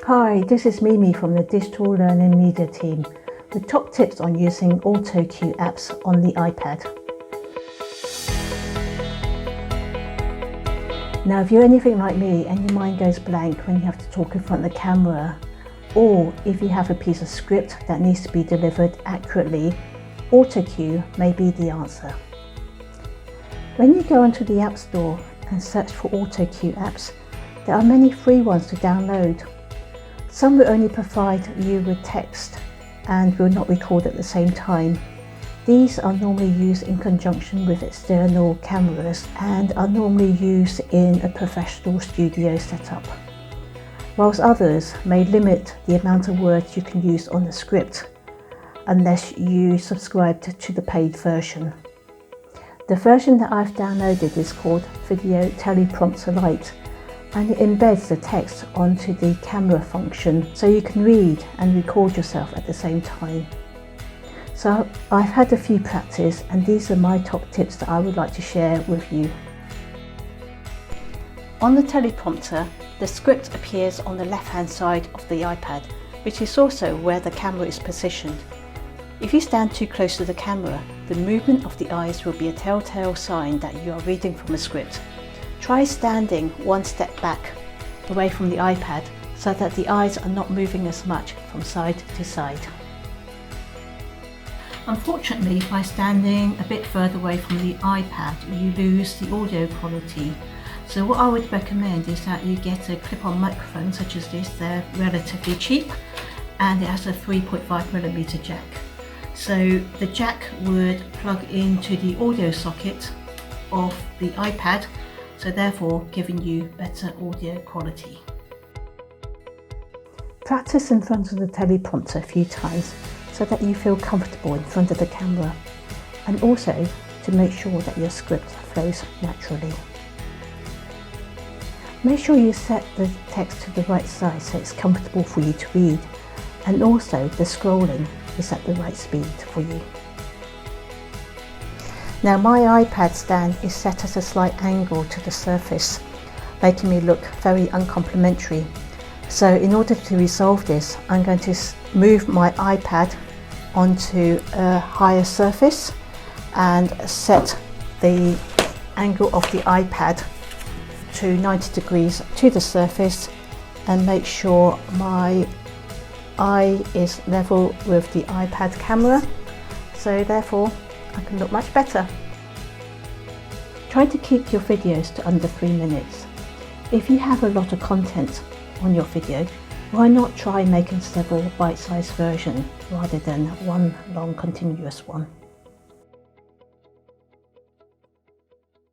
Hi, this is Mimi from the Digital Learning Media team with top tips on using autocue apps on the iPad. Now, if you're anything like me and your mind goes blank when you have to talk in front of the camera, or if you have a piece of script that needs to be delivered accurately, autocue may be the answer. When you go onto the App Store and search for autocue apps, there are many free ones to download. Some will only provide you with text and will not record at the same time. These are normally used in conjunction with external cameras and are normally used in a professional studio setup, whilst others may limit the amount of words you can use on the script unless you subscribe to the paid version. The version that I've downloaded is called Video Teleprompter Lite, and it embeds the text onto the camera function so you can read and record yourself at the same time. So I've had a few practice, and these are my top tips that I would like to share with you. On the teleprompter, the script appears on the left hand side of the iPad, which is also where the camera is positioned. If you stand too close to the camera, the movement of the eyes will be a telltale sign that you are reading from a script. Try standing one step back away from the iPad so that the eyes are not moving as much from side to side. Unfortunately, by standing a bit further away from the iPad, you lose the audio quality. So what I would recommend is that you get a clip-on microphone such as this. They're relatively cheap, and it has a 3.5mm jack. So the jack would plug into the audio socket of the iPad, so therefore giving you better audio quality. Practice in front of the teleprompter a few times so that you feel comfortable in front of the camera, and also to make sure that your script flows naturally. Make sure you set the text to the right size so it's comfortable for you to read, and also the scrolling is at the right speed for you. Now, my iPad stand is set at a slight angle to the surface, making me look very uncomplimentary. So in order to resolve this, I'm going to move my iPad onto a higher surface and set the angle of the iPad to 90 degrees to the surface, and make sure my eye is level with the iPad camera, so therefore I can look much better. Try to keep your videos to under 3 minutes. If you have a lot of content on your video, why not try making several bite-sized versions rather than one long continuous one?